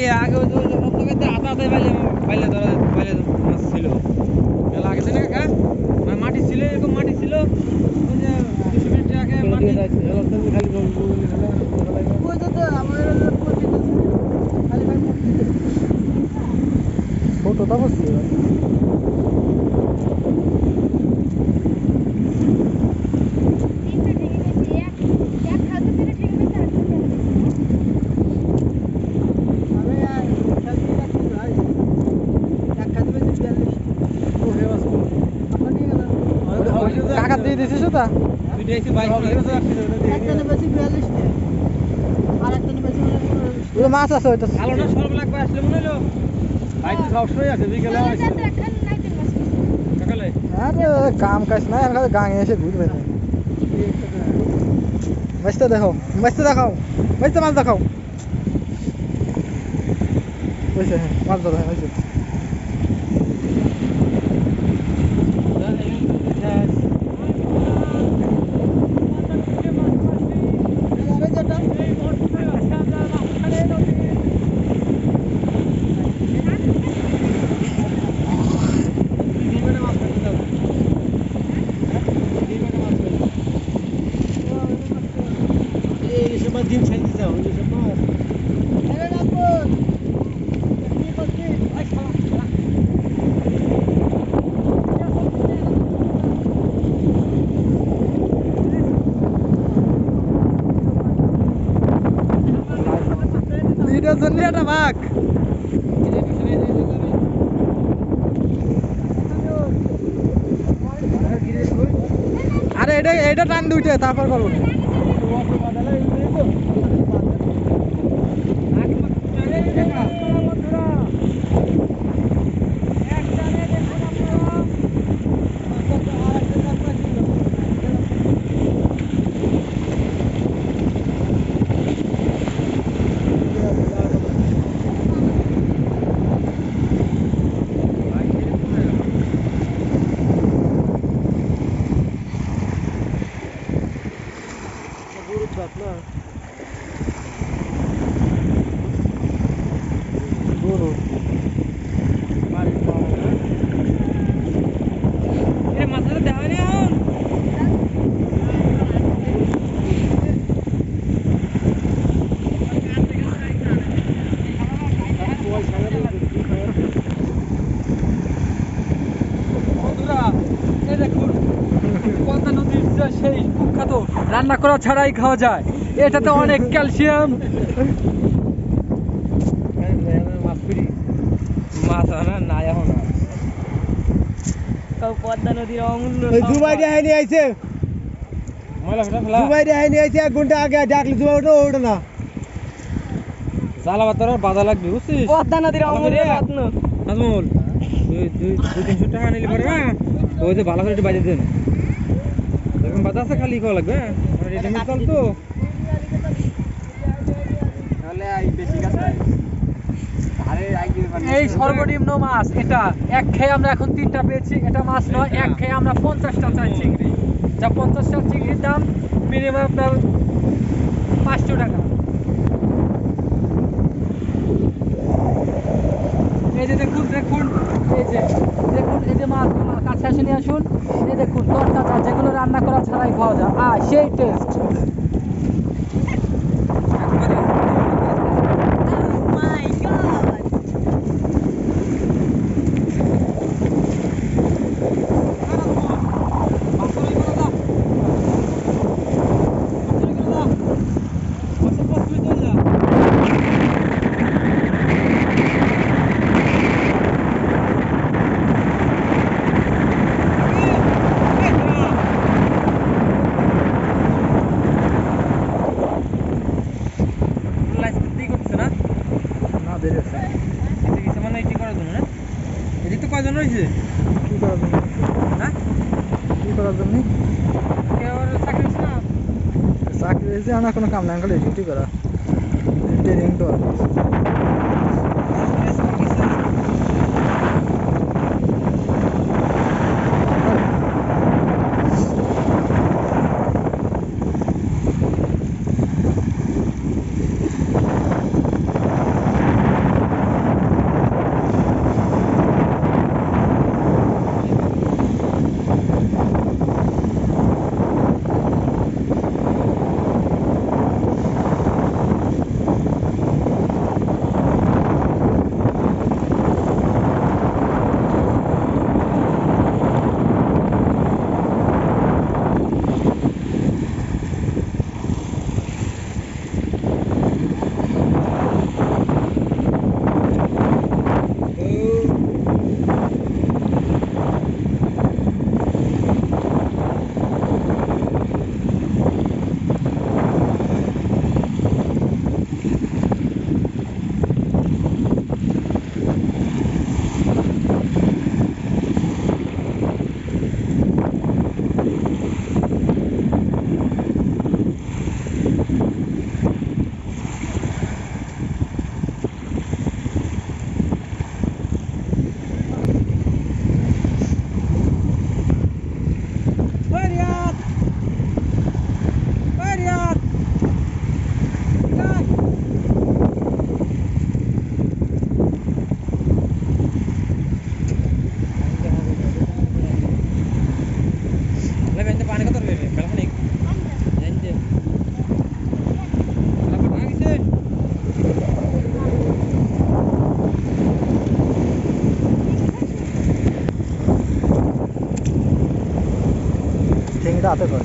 আগে আগে ওই যে হাতে হাতে বাইলে ধরা বাইলে মাছ ছিল মেলা আগে থেকে কাকা মাটি ছিল এরকম মাটি ছিল ওই যে 200 মিটার আগে মাটি খালি ওই তো আমার খালি ভাই ফটো তো বসছি কাকা দিয়ে দিছিস ওটা দুইটা এসে 22 আর একটা বেশি ওই মাছ আছে ওইটা ভালো না সরব লাগবে আসলে মনে হলো ভাই তো সবসময় আছে বিকেলে আসে সকালে আরে কাম কাজ না আর গাঙে এসে ঘুরবে না মাছটা দেখাও মাছ দেখাও ওইসে মাছ ধরা হয়েছে ডিম ছাইতে যাও ওই যে মাছ আরে রাখুন কি করছিস আই শালা ভিডিও জন্য এটা ভাগ আরে এটা টান দুইটা তারপর করব সেই কুখ্যাত রান্না করা ছাড়াই খাওয়া যায় এটাতে অনেক ক্যালসিয়াম মাছ আনা না এখন পদ্মা নদীর অমূল্য দুবাই ডাইনি আইছে দুবাই ডাইনি আইছে 1 ঘন্টা আগে ডাকলে দুবাই ওঠে না জালা বাতার বাধা লাগবে বুঝছিস পদ্মা নদীর অমূল্য রত্ন নাজমুল 200-300 টাকা নিলে পারবে ওই যে ভালো করে একটু বাজে দেন এরকম বাতা আছে খালি খাওয়া লাগবে রেডি মাল তো তাহলে আই বেশি কাছে আরে এই সর্বনিম্ন মাছ এটা এক খেয়ে আমরা এখন 3টা পেয়েছি এটা মাছ নয় এক খেয়ে আমরা 50টা চাই চিংড়ি যা 50টা চিংড়ির দাম মিনিমাম আপনার 500 টাকা এই যে দেখুন এই যে মাছগুলো কাছে আসে নিয়ে আসুন এই দেখুন তরতাজা যেগুলো রান্না করা ছাড়াই খাওয়া যায় সেই টেস্ট কয়জন রয়েছে কি করার জন্য হ্যাঁ কি করার জন্য কেউ চাকরি হচ্ছে না চাকরি হয়েছে আমার কোনো কাম নাই খালি ডিউটি করা ট্রেনিং তো এটা হাতে কর